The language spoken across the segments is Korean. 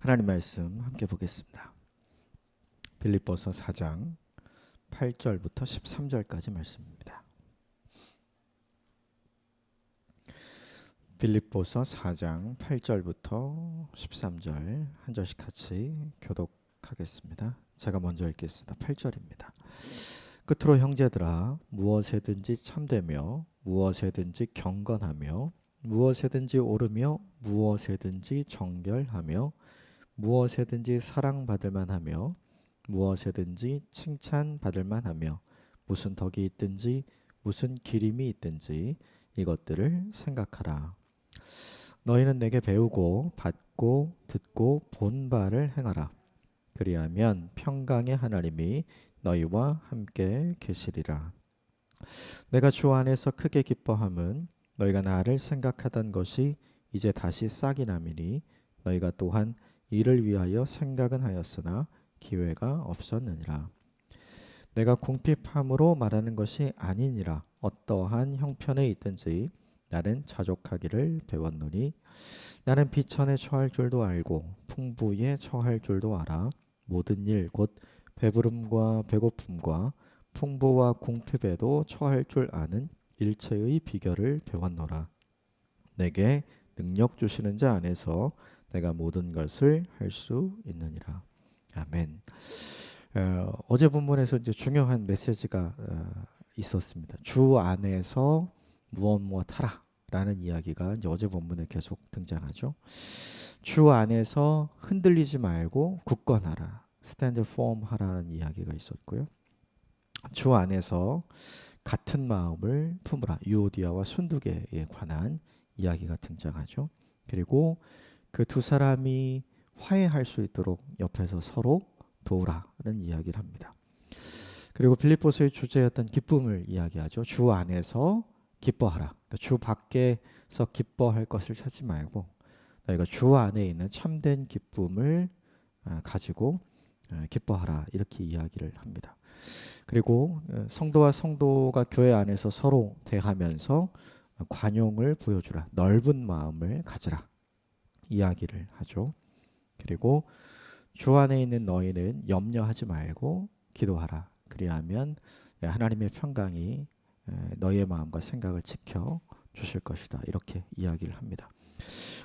하나님 말씀 함께 보겠습니다. 빌립보서 4장 8절부터 13절까지 말씀입니다. 빌립보서 4장 8절부터 13절 한 절씩 같이 교독하겠습니다. 제가 먼저 읽겠습니다. 8절입니다. 끝으로 형제들아, 무엇에든지 참되며 무엇에든지 경건하며 무엇에든지 옳으며 무엇에든지 정결하며 무엇에든지 사랑받을 만하며 무엇에든지 칭찬받을 만하며 무슨 덕이 있든지 무슨 기림이 있든지 이것들을 생각하라. 너희는 내게 배우고 받고 듣고 본 바를 행하라. 그리하면 평강의 하나님이 너희와 함께 계시리라. 내가 주 안에서 크게 기뻐함은 너희가 나를 생각하던 것이 이제 다시 싹이 나미니 너희가 또한 이를 위하여 생각은 하였으나 기회가 없었느니라. 내가 궁핍함으로 말하는 것이 아니니라. 어떠한 형편에 있든지 나는 자족하기를 배웠노니 나는 비천에 처할 줄도 알고 풍부에 처할 줄도 알아. 모든 일 곧 배부름과 배고픔과 풍부와 궁핍에도 처할 줄 아는 일체의 비결을 배웠노라. 내게 능력 주시는 자 안에서 내가 모든 것을 할 수 있느니라. 아멘. 어제 본문에서 이제 중요한 메시지가 있었습니다. 주 안에서 무엇 하라라는 이야기가 이제 어제 본문에 계속 등장하죠. 주 안에서 흔들리지 말고 굳건하라, 스탠드 폼 하라는 이야기가 있었고요. 주 안에서 같은 마음을 품으라, 유오디아와 순두개에 관한 이야기가 등장하죠. 그리고 그 두 사람이 화해할 수 있도록 옆에서 서로 도우라는 이야기를 합니다. 그리고 빌립보서의 주제였던 기쁨을 이야기하죠. 주 안에서 기뻐하라. 그러니까 주 밖에서 기뻐할 것을 찾지 말고 너희가 주 안에 있는 참된 기쁨을 가지고 기뻐하라, 이렇게 이야기를 합니다. 그리고 성도와 성도가 교회 안에서 서로 대하면서 관용을 보여주라, 넓은 마음을 가지라 이야기를 하죠. 그리고 주 안에 있는 너희는 염려하지 말고 기도하라. 그리하면 하나님의 평강이 너희의 마음과 생각을 지켜 주실 것이다, 이렇게 이야기를 합니다.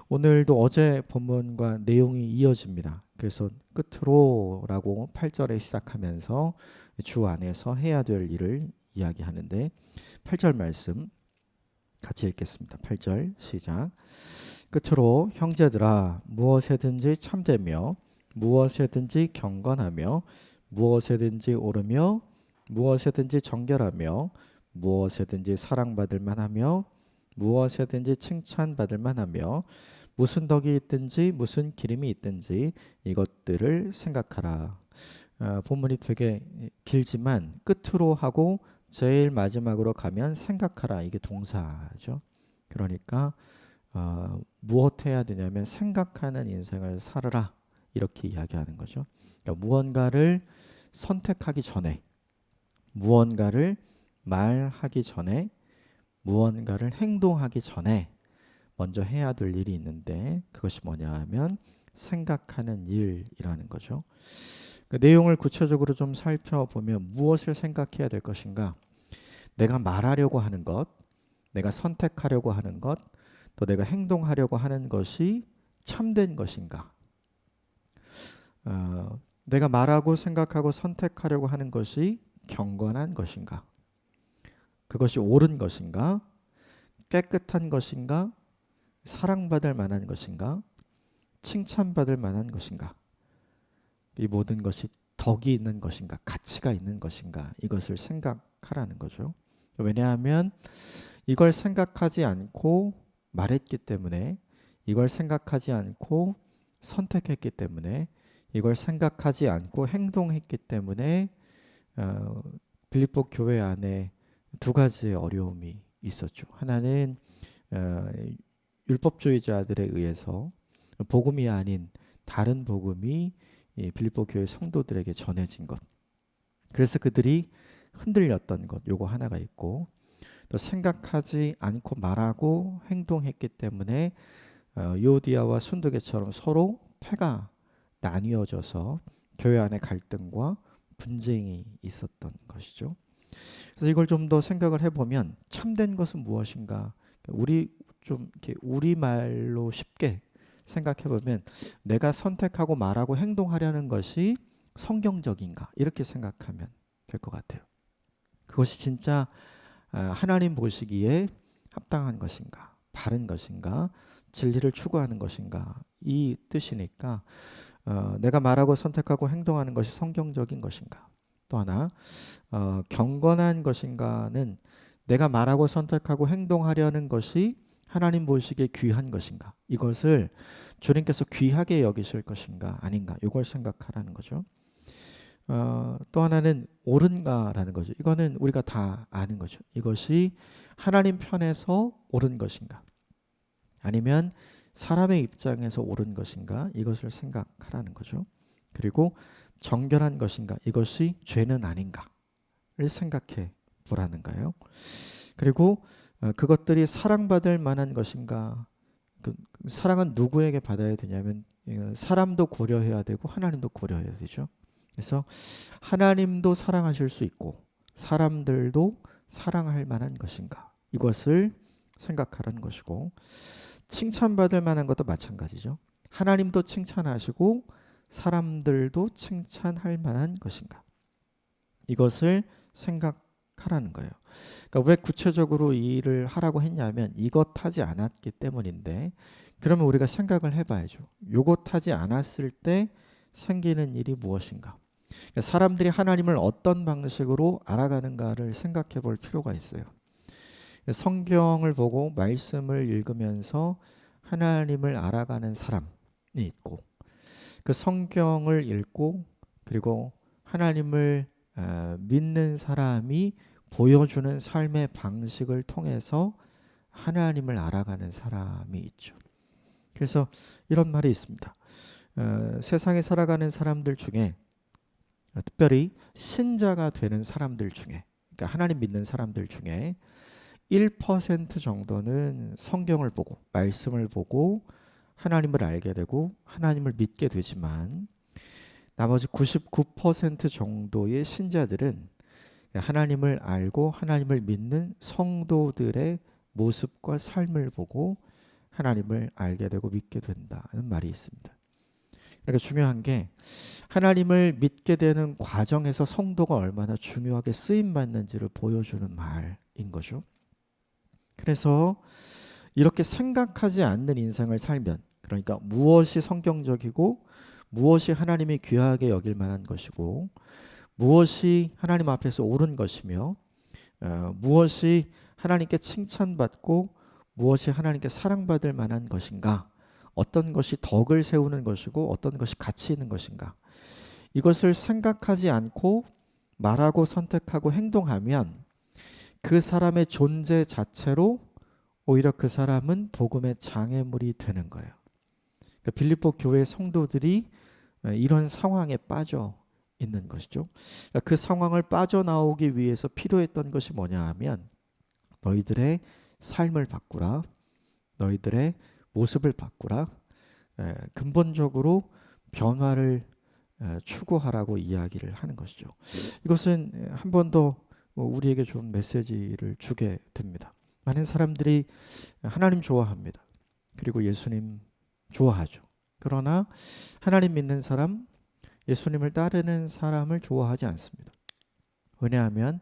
오늘도 어제 본문과 내용이 이어집니다. 그래서 끝으로라고 8절에 시작하면서 주 안에서 해야 될 일을 이야기하는데 8절 말씀 같이 읽겠습니다. 8절 시작. 끝으로 형제들아, 무엇에든지 참되며 무엇에든지 경건하며 무엇에든지 옳으며 무엇에든지 정결하며 무엇에든지 사랑받을 만하며 무엇에든지 칭찬받을 만하며 무슨 덕이 있든지 무슨 기림이 있든지 이것들을 생각하라. 본문이 되게 길지만 끝으로 하고 제일 마지막으로 가면 생각하라, 이게 동사죠. 그러니까 무엇 해야 되냐면 생각하는 인생을 살아라, 이렇게 이야기하는 거죠. 그러니까 무언가를 선택하기 전에, 무언가를 말하기 전에, 무언가를 행동하기 전에 먼저 해야 될 일이 있는데 그것이 뭐냐 하면 생각하는 일이라는 거죠. 그 내용을 구체적으로 좀 살펴보면 무엇을 생각해야 될 것인가? 내가 말하려고 하는 것, 내가 선택하려고 하는 것, 또 내가 행동하려고 하는 것이 참된 것인가? 내가 말하고 생각하고 선택하려고 하는 것이 경건한 것인가? 그것이 옳은 것인가? 깨끗한 것인가? 사랑받을 만한 것인가? 칭찬받을 만한 것인가? 이 모든 것이 덕이 있는 것인가? 가치가 있는 것인가? 이것을 생각하라는 거죠. 왜냐하면 이걸 생각하지 않고 말했기 때문에, 이걸 생각하지 않고 선택했기 때문에, 이걸 생각하지 않고 행동했기 때문에 빌립보 교회 안에 두 가지의 어려움이 있었죠. 하나는 율법주의자들에 의해서 복음이 아닌 다른 복음이 빌립보 교회 성도들에게 전해진 것, 그래서 그들이 흔들렸던 것, 요거 하나가 있고, 또 생각하지 않고 말하고 행동했기 때문에 요디아와 순두개처럼 서로 패가 나뉘어져서 교회 안에 갈등과 분쟁이 있었던 것이죠. 그래서 이걸 좀 더 생각을 해보면 참된 것은 무엇인가? 우리 좀 이렇게 우리말로 쉽게 생각해보면 내가 선택하고 말하고 행동하려는 것이 성경적인가? 이렇게 생각하면 될 것 같아요. 그것이 진짜 하나님 보시기에 합당한 것인가? 바른 것인가? 진리를 추구하는 것인가? 이 뜻이니까 내가 말하고 선택하고 행동하는 것이 성경적인 것인가? 또 하나 경건한 것인가는 내가 말하고 선택하고 행동하려는 것이 하나님 보시기에 귀한 것인가? 이것을 주님께서 귀하게 여기실 것인가? 아닌가? 이걸 생각하라는 거죠. 또 하나는 옳은가라는 거죠. 이거는 우리가 다 아는 거죠. 이것이 하나님 편에서 옳은 것인가? 아니면 사람의 입장에서 옳은 것인가? 이것을 생각하라는 거죠. 그리고 정결한 것인가? 이것이 죄는 아닌가를 생각해 보라는 거예요. 그리고 그것들이 사랑받을 만한 것인가? 그 사랑은 누구에게 받아야 되냐면 사람도 고려해야 되고 하나님도 고려해야 되죠. 그래서 하나님도 사랑하실 수 있고 사람들도 사랑할 만한 것인가? 이것을 생각하라는 것이고 칭찬받을 만한 것도 마찬가지죠. 하나님도 칭찬하시고 사람들도 칭찬할 만한 것인가? 이것을 생각하라는 거예요. 그러니까 왜 구체적으로 이 일을 하라고 했냐면 이것 하지 않았기 때문인데 그러면 우리가 생각을 해봐야죠. 요것 하지 않았을 때 생기는 일이 무엇인가? 그러니까 사람들이 하나님을 어떤 방식으로 알아가는가를 생각해 볼 필요가 있어요. 성경을 보고 말씀을 읽으면서 하나님을 알아가는 사람이 있고 그 성경을 읽고 그리고 하나님을 믿는 사람이 보여주는 삶의 방식을 통해서 하나님을 알아가는 사람이 있죠. 그래서 이런 말이 있습니다. 세상에 살아가는 사람들 중에 특별히 신자가 되는 사람들 중에 그러니까 하나님 믿는 사람들 중에 1% 정도는 성경을 보고 말씀을 보고 하나님을 알게 되고 하나님을 믿게 되지만 나머지 99% 정도의 신자들은 하나님을 알고 하나님을 믿는 성도들의 모습과 삶을 보고 하나님을 알게 되고 믿게 된다는 말이 있습니다. 그러니까 중요한 게 하나님을 믿게 되는 과정에서 성도가 얼마나 중요하게 쓰임받는지를 보여주는 말인 거죠. 그래서 이렇게 생각하지 않는 인생을 살면 그러니까 무엇이 성경적이고 무엇이 하나님이 귀하게 여길 만한 것이고 무엇이 하나님 앞에서 옳은 것이며 무엇이 하나님께 칭찬받고 무엇이 하나님께 사랑받을 만한 것인가 어떤 것이 덕을 세우는 것이고 어떤 것이 가치 있는 것인가 이것을 생각하지 않고 말하고 선택하고 행동하면 그 사람의 존재 자체로 오히려 그 사람은 복음의 장애물이 되는 거예요. 그러니까 빌립보 교회 성도들이 이런 상황에 빠져 있는 것이죠. 그러니까 그 상황을 빠져나오기 위해서 필요했던 것이 뭐냐 하면 너희들의 삶을 바꾸라. 너희들의 모습을 바꾸라. 근본적으로 변화를 추구하라고 이야기를 하는 것이죠. 이것은 한 번 더 우리에게 좀 메시지를 주게 됩니다. 많은 사람들이 하나님 좋아합니다. 그리고 예수님 좋아하죠. 그러나 하나님 믿는 사람, 예수님을 따르는 사람을 좋아하지 않습니다. 왜냐하면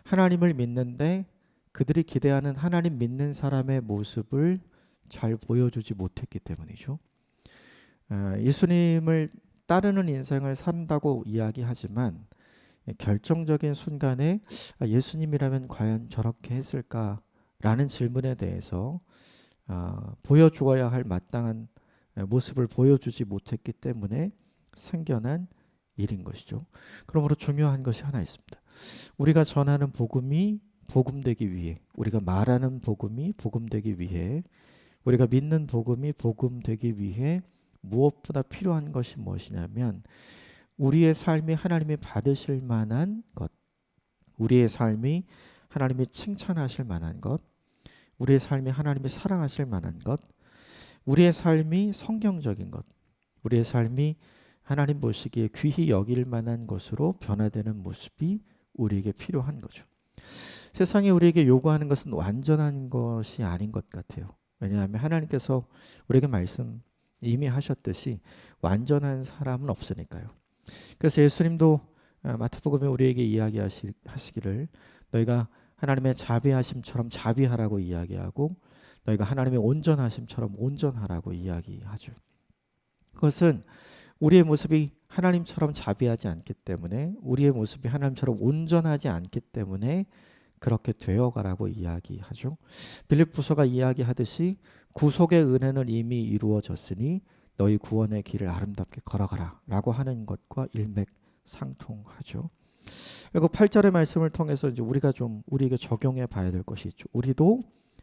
하나님을 믿는데 그들이 기대하는 하나님 믿는 사람의 모습을 잘 보여주지 못했기 때문이죠. 예수님을 따르는 인생을 산다고 이야기하지만 결정적인 순간에 예수님이라면 과연 저렇게 했을까라는 질문에 대해서 보여주어야 할 마땅한 모습을 보여주지 못했기 때문에 생겨난 일인 것이죠. 그러므로 중요한 것이 하나 있습니다. 우리가 전하는 복음이 복음되기 위해 우리가 말하는 복음이 복음되기 위해 우리가 믿는 복음이 복음되기 위해 무엇보다 필요한 것이 무엇이냐면 우리의 삶이 하나님이 받으실 만한 것, 우리의 삶이 하나님이 칭찬하실 만한 것, 우리의 삶이 하나님이 사랑하실 만한 것, 우리의 삶이 성경적인 것, 우리의 삶이 하나님 보시기에 귀히 여길 만한 것으로 변화되는 모습이 우리에게 필요한 거죠. 세상이 우리에게 요구하는 것은 완전한 것이 아닌 것 같아요. 왜냐하면 하나님께서 우리에게 말씀 이미 하셨듯이 완전한 사람은 없으니까요. 그래서 예수님도 마태복음에 우리에게 이야기하시기를 너희가 하나님의 자비하심처럼 자비하라고 이야기하고 너희가 하나님의 온전하심처럼 온전하라고 이야기하죠. 그것은 우리의 모습이 하나님처럼 자비하지 않기 때문에 우리의 모습이 하나님처럼 온전하지 않기 때문에 그렇게 되어가라고 이야기하죠. 빌립보서가 이야기하듯이 구속의 은혜는 이미 이루어졌으니 너희 구원의 길을 아름답게 걸어가라 라고 하는 것과 일맥상통하죠. 그리고 8절의 말씀을 통해서 이제 우리가 좀 우리에게 적용해 봐야 될 것이 있죠. 우리도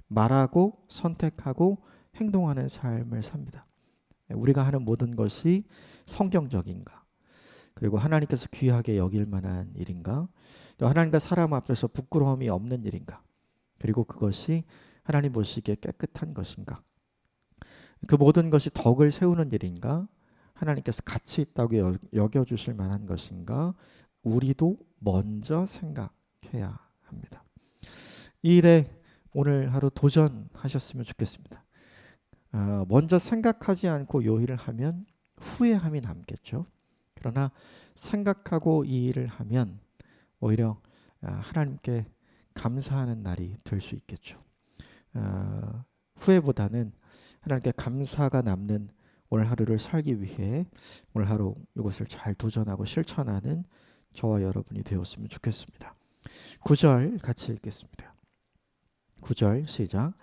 말하고 선택하고 행동하는 삶을 삽니다. 우리가 하는 모든 것이 성경적인가? 그리고 하나님께서 귀하게 여길 만한 일인가? 또 하나님과 사람 앞에서 부끄러움이 없는 일인가? 그리고 그것이 하나님 보시기에 깨끗한 것인가? 그 모든 것이 덕을 세우는 일인가? 하나님께서 가치 있다고 여겨주실 만한 것인가? 우리도 먼저 생각해야 합니다. 이 일에 오늘 하루 도전하셨으면 좋겠습니다. 먼저 생각하지 않고 요 일을 하면 후회함이 남겠죠. 그러나 생각하고 이 일을 하면 오히려 하나님께 감사하는 날이 될 수 있겠죠. 후회보다는 하나님께 감사가 남는 오늘 하루를 살기 위해 오늘 하루 이것을 잘 도전하고 실천하는 저와 여러분이 되었으면 좋겠습니다. 9절 같이 읽겠습니다. 9절 시작.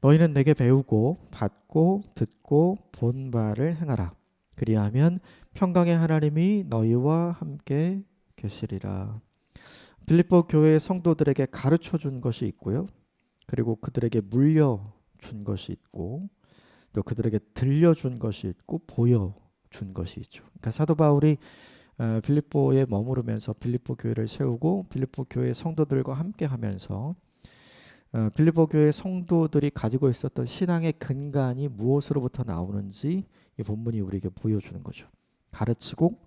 너희는 내게 배우고 받고 듣고 본 바를 행하라. 그리하면 평강의 하나님이 너희와 함께 계시리라. 빌립보 교회 성도들에게 가르쳐 준 것이 있고요. 그리고 그들에게 물려준 것이 있고 또 그들에게 들려준 것이 있고 보여준 것이 있죠. 그러니까 사도 바울이 빌립보에 머무르면서 빌립보 교회를 세우고 빌립보 교회 성도들과 함께 하면서 빌립보 교회 성도들이 가지고 있었던 신앙의 근간이 무엇으로부터 나오는지 이 본문이 우리에게 보여주는 거죠. 가르치고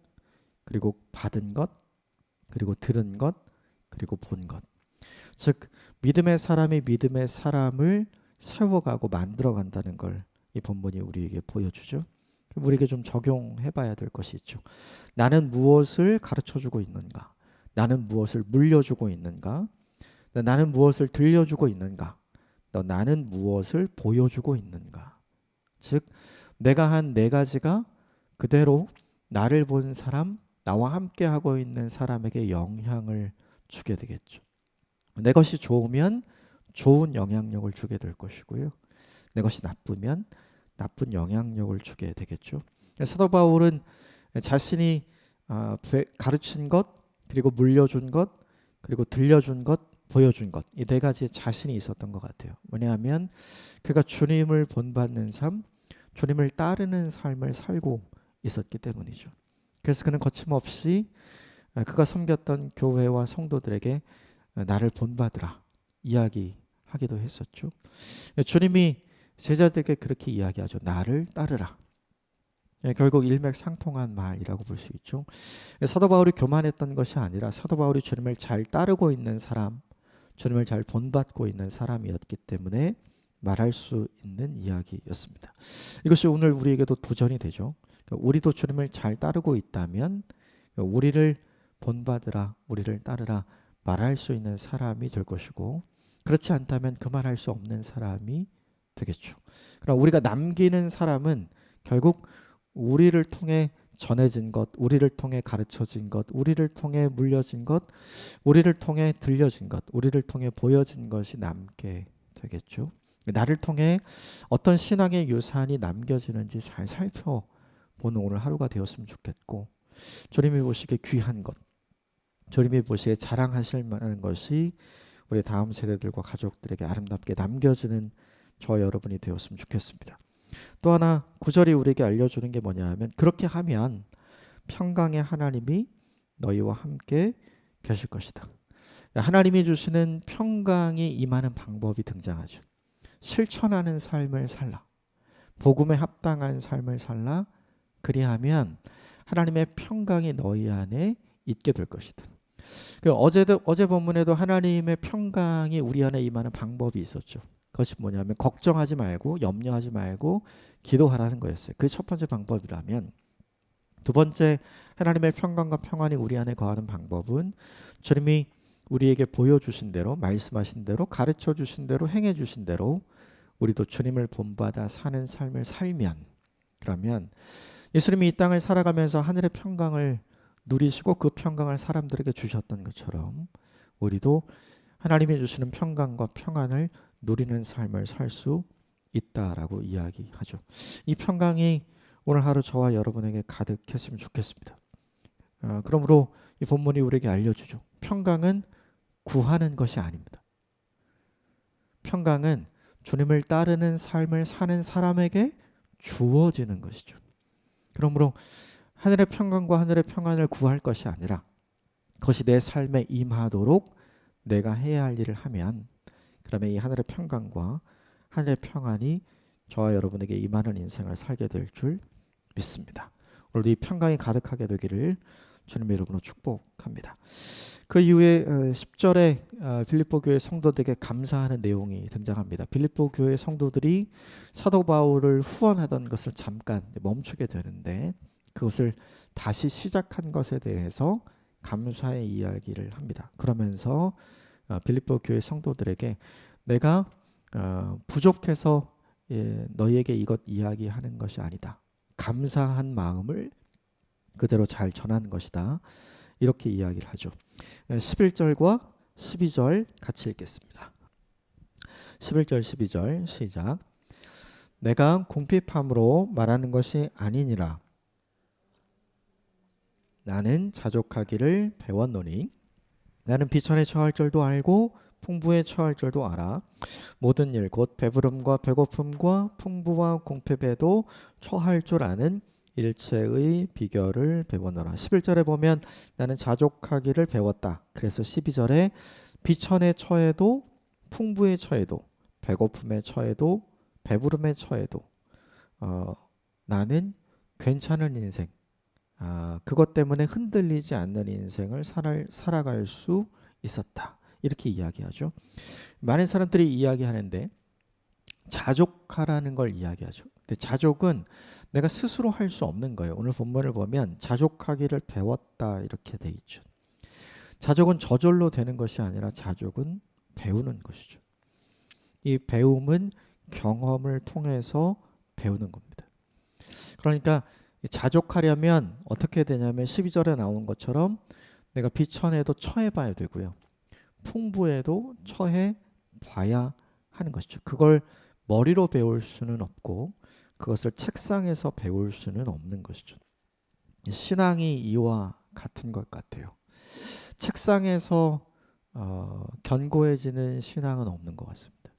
그리고 받은 것 그리고 들은 것 그리고 본 것. 즉 믿음의 사람이 믿음의 사람을 세워가고 만들어간다는 걸 이 본문이 우리에게 보여주죠. 우리에게 좀 적용해 봐야 될 것이 있죠. 나는 무엇을 가르쳐주고 있는가? 나는 무엇을 물려주고 있는가? 나는 무엇을 들려주고 있는가? 또 나는 무엇을 보여주고 있는가? 즉 내가 한 네 가지가 그대로 나를 본 사람, 나와 함께 하고 있는 사람에게 영향을 주게 되겠죠. 내 것이 좋으면 좋은 영향력을 주게 될 것이고요. 내 것이 나쁘면 나쁜 영향력을 주게 되겠죠. 사도 바울은 자신이 가르친 것, 그리고 물려준 것, 그리고 들려준 것, 보여준 것, 이 네 가지에 자신이 있었던 것 같아요. 뭐냐면 그가 주님을 본받는 삶, 주님을 따르는 삶을 살고 있었기 때문이죠. 그래서 그는 거침없이 그가 섬겼던 교회와 성도들에게 나를 본받으라 이야기하기도 했었죠. 주님이 제자들에게 그렇게 이야기하죠. 나를 따르라. 결국 일맥상통한 말이라고 볼 수 있죠. 사도 바울이 교만했던 것이 아니라 사도 바울이 주님을 잘 따르고 있는 사람, 주님을 잘 본받고 있는 사람이었기 때문에 말할 수 있는 이야기였습니다. 이것이 오늘 우리에게도 도전이 되죠. 우리도 주님을 잘 따르고 있다면 우리를 본받으라, 우리를 따르라 말할 수 있는 사람이 될 것이고, 그렇지 않다면 그 말할 수 없는 사람이 되겠죠. 그럼 우리가 남기는 사람은 결국 우리를 통해 전해진 것, 우리를 통해 가르쳐진 것, 우리를 통해 물려진 것, 우리를 통해 들려진 것, 우리를 통해 보여진 것이 남게 되겠죠. 나를 통해 어떤 신앙의 유산이 남겨지는지 잘 살펴보는 오늘 하루가 되었으면 좋겠고, 주님이 보시기에 귀한 것, 주님이 보시기에 자랑하실 만한 것이 우리 다음 세대들과 가족들에게 아름답게 남겨지는 저 여러분이 되었으면 좋겠습니다. 또 하나 9절이 우리에게 알려주는 게 뭐냐 하면, 그렇게 하면 평강의 하나님이 너희와 함께 계실 것이다. 하나님이 주시는 평강이 임하는 방법이 등장하죠. 실천하는 삶을 살라, 복음에 합당한 삶을 살라. 그리하면 하나님의 평강이 너희 안에 있게 될 것이다. 어제 본문에도 하나님의 평강이 우리 안에 임하는 방법이 있었죠. 그것이 뭐냐면 걱정하지 말고 염려하지 말고 기도하라는 거였어요. 그게 첫 번째 방법이라면, 두 번째 하나님의 평강과 평안이 우리 안에 거하는 방법은 주님이 우리에게 보여주신 대로, 말씀하신 대로, 가르쳐 주신 대로, 행해 주신 대로 우리도 주님을 본받아 사는 삶을 살면, 그러면 예수님이 이 땅을 살아가면서 하늘의 평강을 누리시고 그 평강을 사람들에게 주셨던 것처럼 우리도 하나님이 주시는 평강과 평안을 누리는 삶을 살 수 있다라고 이야기하죠. 이 평강이 오늘 하루 저와 여러분에게 가득했으면 좋겠습니다. 그러므로 이 본문이 우리에게 알려주죠. 평강은 구하는 것이 아닙니다. 평강은 주님을 따르는 삶을 사는 사람에게 주어지는 것이죠. 그러므로 하늘의 평강과 하늘의 평안을 구할 것이 아니라 그것이 내 삶에 임하도록 내가 해야 할 일을 하면, 그러면 이 하늘의 평강과 하늘의 평안이 저와 여러분에게 임하는 인생을 살게 될 줄 믿습니다. 오늘도 이 평강이 가득하게 되기를 주님의 이름으로 축복합니다. 그 이후에 10절에 빌립보 교회 성도들에게 감사하는 내용이 등장합니다. 빌립보 교회 성도들이 사도 바울을 후원하던 것을 잠깐 멈추게 되는데, 그것을 다시 시작한 것에 대해서 감사의 이야기를 합니다. 그러면서 빌립보 교회 성도들에게 내가 부족해서 너희에게 이것 이야기하는 것이 아니다. 감사한 마음을 그대로 잘 전하는 것이다. 이렇게 이야기를 하죠. 11절과 12절 같이 읽겠습니다. 11절 12절 시작. 내가 궁핍함으로 말하는 것이 아니니라. 나는 자족하기를 배웠노니 나는 비천에 처할 줄도 알고 풍부에 처할 줄도 알아. 모든 일 곧 배부름과 배고픔과 풍부와 궁핍에도 처할 줄 아는 일체의 비결을 배웠노라. 11절에 보면 나는 자족하기를 배웠다. 그래서 12절에 비천에 처해도 풍부에 처해도 배고픔에 처해도 배부름에 처해도 나는 괜찮은 인생, 그것 때문에 흔들리지 않는 인생을 살아갈 수 있었다. 이렇게 이야기하죠. 많은 사람들이 이야기하는데 자족하라는 걸 이야기하죠. 근데 자족은 내가 스스로 할 수 없는 거예요. 오늘 본문을 보면 자족하기를 배웠다 이렇게 돼 있죠. 자족은 저절로 되는 것이 아니라 자족은 배우는 것이죠. 이 배움은 경험을 통해서 배우는 겁니다. 그러니까 자족하려면 어떻게 되냐면 12절에 나온 것처럼 내가 비천에도 처해봐야 되고요. 풍부에도 처해봐야 하는 것이죠. 그걸 머리로 배울 수는 없고 그것을 책상에서 배울 수는 없는 것이죠. 신앙이 이와 같은 것 같아요. 책상에서 견고해지는 신앙은 없는 것 같습니다.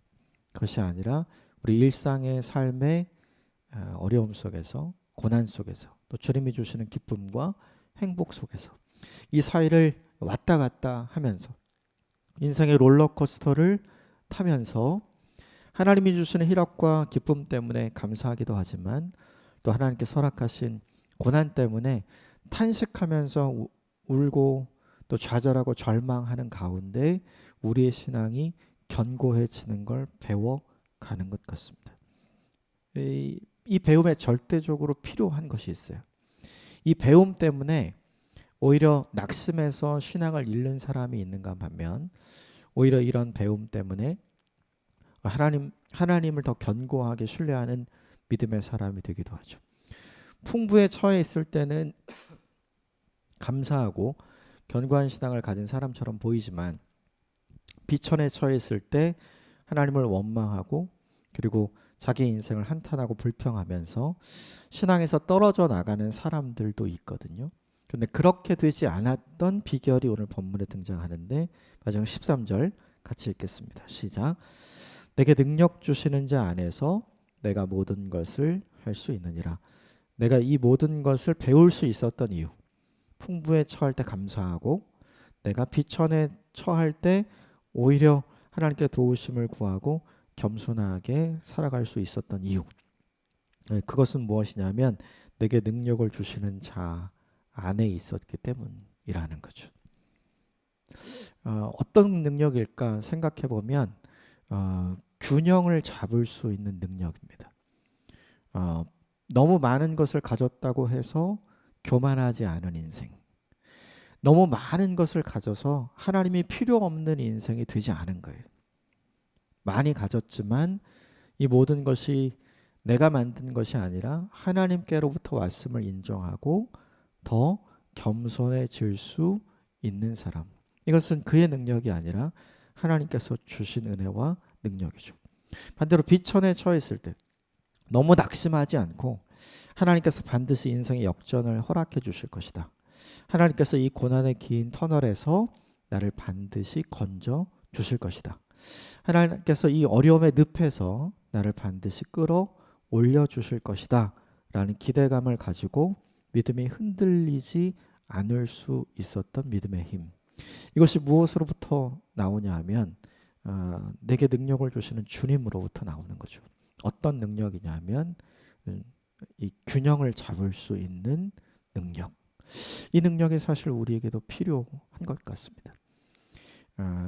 그것이 아니라 우리 일상의 삶의 어려움 속에서, 고난 속에서, 또 주님이 주시는 기쁨과 행복 속에서 이 사이를 왔다 갔다 하면서 인생의 롤러코스터를 타면서 하나님이 주시는 희락과 기쁨 때문에 감사하기도 하지만 또 하나님께서 허락하신 고난 때문에 탄식하면서 울고 또 좌절하고 절망하는 가운데 우리의 신앙이 견고해지는 걸 배워가는 것 같습니다. 이 배움에 절대적으로 필요한 것이 있어요. 이 배움 때문에 오히려 낙심해서 신앙을 잃는 사람이 있는가 반면 오히려 이런 배움 때문에 하나님을 더 견고하게 신뢰하는 믿음의 사람이 되기도 하죠. 풍부에 처해 있을 때는 감사하고 견고한 신앙을 가진 사람처럼 보이지만 비천에 처해 있을 때 하나님을 원망하고 그리고 자기 인생을 한탄하고 불평하면서 신앙에서 떨어져 나가는 사람들도 있거든요. 그런데 그렇게 되지 않았던 비결이 오늘 본문에 등장하는데 마지막 13절 같이 읽겠습니다. 시작. 내게 능력 주시는 자 안에서 내가 모든 것을 할 수 있느니라. 내가 이 모든 것을 배울 수 있었던 이유, 풍부에 처할 때 감사하고 내가 비천에 처할 때 오히려 하나님께 도우심을 구하고 겸손하게 살아갈 수 있었던 이유, 그것은 무엇이냐면 내게 능력을 주시는 자 안에 있었기 때문이라는 거죠. 어떤 능력일까 생각해 보면 균형을 잡을 수 있는 능력입니다. 너무 많은 것을 가졌다고 해서 교만하지 않은 인생, 너무 많은 것을 가져서 하나님이 필요 없는 인생이 되지 않은 거예요. 많이 가졌지만 이 모든 것이 내가 만든 것이 아니라 하나님께로부터 왔음을 인정하고 더 겸손해질 수 있는 사람. 이것은 그의 능력이 아니라 하나님께서 주신 은혜와 능력이죠. 반대로 비천에 처했을 때 너무 낙심하지 않고 하나님께서 반드시 인생의 역전을 허락해 주실 것이다. 하나님께서 이 고난의 긴 터널에서 나를 반드시 건져 주실 것이다. 하나님께서 이 어려움의 늪에서 나를 반드시 끌어 올려 주실 것이다 라는 기대감을 가지고 믿음이 흔들리지 않을 수 있었던 믿음의 힘. 이것이 무엇으로부터 나오냐 하면 내게 능력을 주시는 주님으로부터 나오는 거죠. 어떤 능력이냐 하면 이 균형을 잡을 수 있는 능력. 이 능력이 사실 우리에게도 필요한 것 같습니다.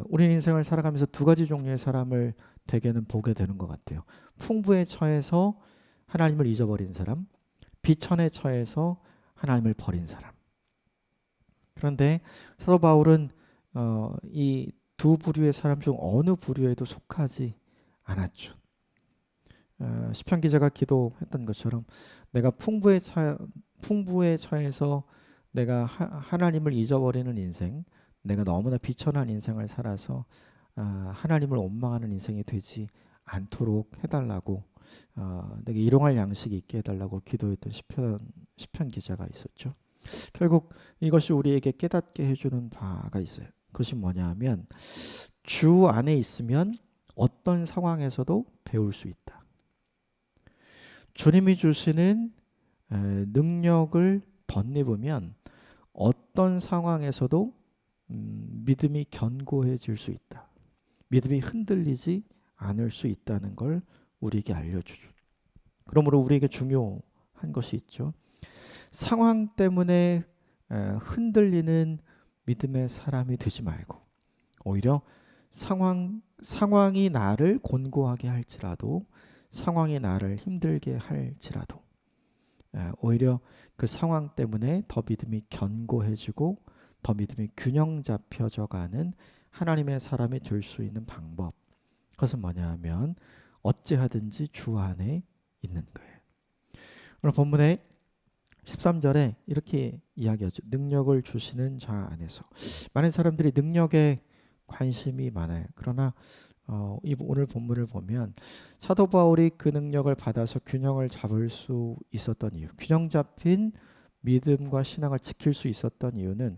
우리 인생을 살아가면서 두 가지 종류의 사람을 대개는 보게 되는 것 같아요. 풍부에 처해서 하나님을 잊어버린 사람, 비천에 처해서 하나님을 버린 사람. 그런데 사도 바울은 이 두 부류의 사람 중 어느 부류에도 속하지 않았죠. 시편 기자가 기도했던 것처럼 내가 풍부에 처해서 내가 하나님을 잊어버리는 인생, 내가 너무나 비천한 인생을 살아서 하나님을 원망하는 인생이 되지 않도록 해달라고 내게 일용할 양식이 있게 해달라고 기도했던 시편 기자가 있었죠. 결국 이것이 우리에게 깨닫게 해주는 바가 있어요. 그것이 뭐냐 하면 주 안에 있으면 어떤 상황에서도 배울 수 있다. 주님이 주시는 능력을 덧입으면 어떤 상황에서도 믿음이 견고해질 수 있다. 믿음이 흔들리지 않을 수 있다는 걸 우리에게 알려주죠. 그러므로 우리에게 중요한 것이 있죠. 상황 때문에 흔들리는 믿음의 사람이 되지 말고 오히려 상황이 나를 곤고하게 할지라도 상황이 나를 힘들게 할지라도 오히려 그 상황 때문에 더 믿음이 견고해지고 더 믿음이 균형 잡혀져가는 하나님의 사람이 될 수 있는 방법. 그것은 뭐냐 하면 어찌하든지 주 안에 있는 거예요. 오늘 본문에 13절에 이렇게 이야기하죠. 능력을 주시는 자 안에서. 많은 사람들이 능력에 관심이 많아요. 그러나 오늘 본문을 보면 사도 바울이 그 능력을 받아서 균형을 잡을 수 있었던 이유, 균형 잡힌 믿음과 신앙을 지킬 수 있었던 이유는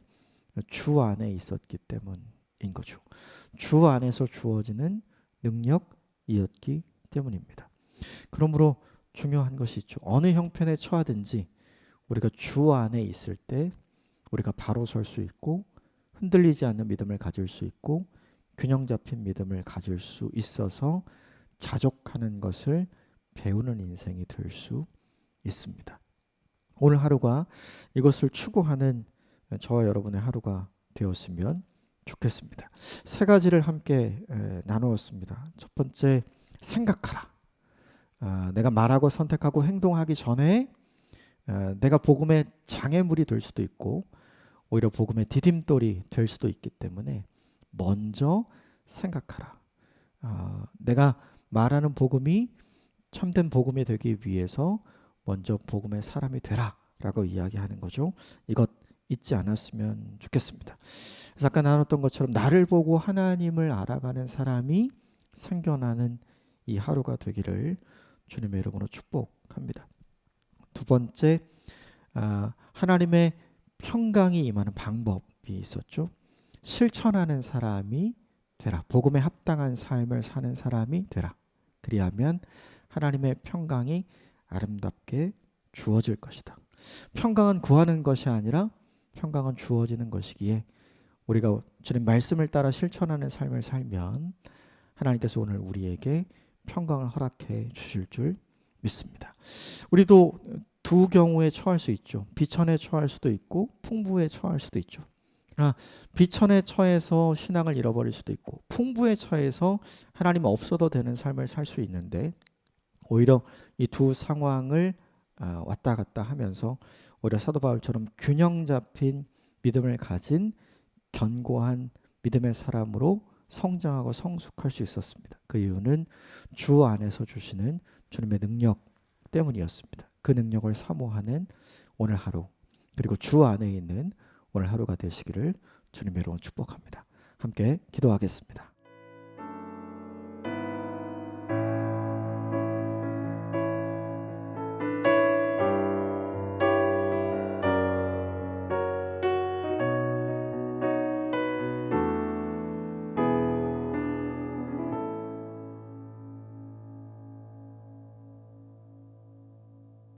주 안에 있었기 때문인 거죠. 주 안에서 주어지는 능력이었기 때문입니다. 그러므로 중요한 것이 있죠. 어느 형편에 처하든지 우리가 주 안에 있을 때 우리가 바로 설 수 있고 흔들리지 않는 믿음을 가질 수 있고 균형 잡힌 믿음을 가질 수 있어서 자족하는 것을 배우는 인생이 될 수 있습니다. 오늘 하루가 이것을 추구하는 저와 여러분의 하루가 되었으면 좋겠습니다. 세 가지를 함께 나누었습니다. 첫 번째, 생각하라. 내가 말하고 선택하고 행동하기 전에 내가 복음의 장애물이 될 수도 있고 오히려 복음의 디딤돌이 될 수도 있기 때문에 먼저 생각하라. 내가 말하는 복음이 참된 복음이 되기 위해서 먼저 복음의 사람이 되라 라고 이야기하는 거죠. 이것 잊지 않았으면 좋겠습니다. 그래서 아까 나눴던 것처럼 나를 보고 하나님을 알아가는 사람이 생겨나는 이 하루가 되기를 주님의 이름으로 축복합니다. 두 번째, 하나님의 평강이 임하는 방법이 있었죠. 실천하는 사람이 되라. 복음에 합당한 삶을 사는 사람이 되라. 그리하면 하나님의 평강이 아름답게 주어질 것이다. 평강은 구하는 것이 아니라 평강은 주어지는 것이기에 우리가 주님 말씀을 따라 실천하는 삶을 살면 하나님께서 오늘 우리에게 평강을 허락해 주실 줄 믿습니다. 우리도 두 경우에 처할 수 있죠. 비천에 처할 수도 있고 풍부에 처할 수도 있죠. 비천에 처해서 신앙을 잃어버릴 수도 있고 풍부에 처해서 하나님 없어도 되는 삶을 살 수 있는데 오히려 이 두 상황을 왔다 갔다 하면서 오히려 사도 바울처럼 균형 잡힌 믿음을 가진 견고한 믿음의 사람으로 성장하고 성숙할 수 있었습니다. 그 이유는 주 안에서 주시는 주님의 능력 때문이었습니다. 그 능력을 사모하는 오늘 하루, 그리고 주 안에 있는 오늘 하루가 되시기를 주님의 이름으로 축복합니다. 함께 기도하겠습니다.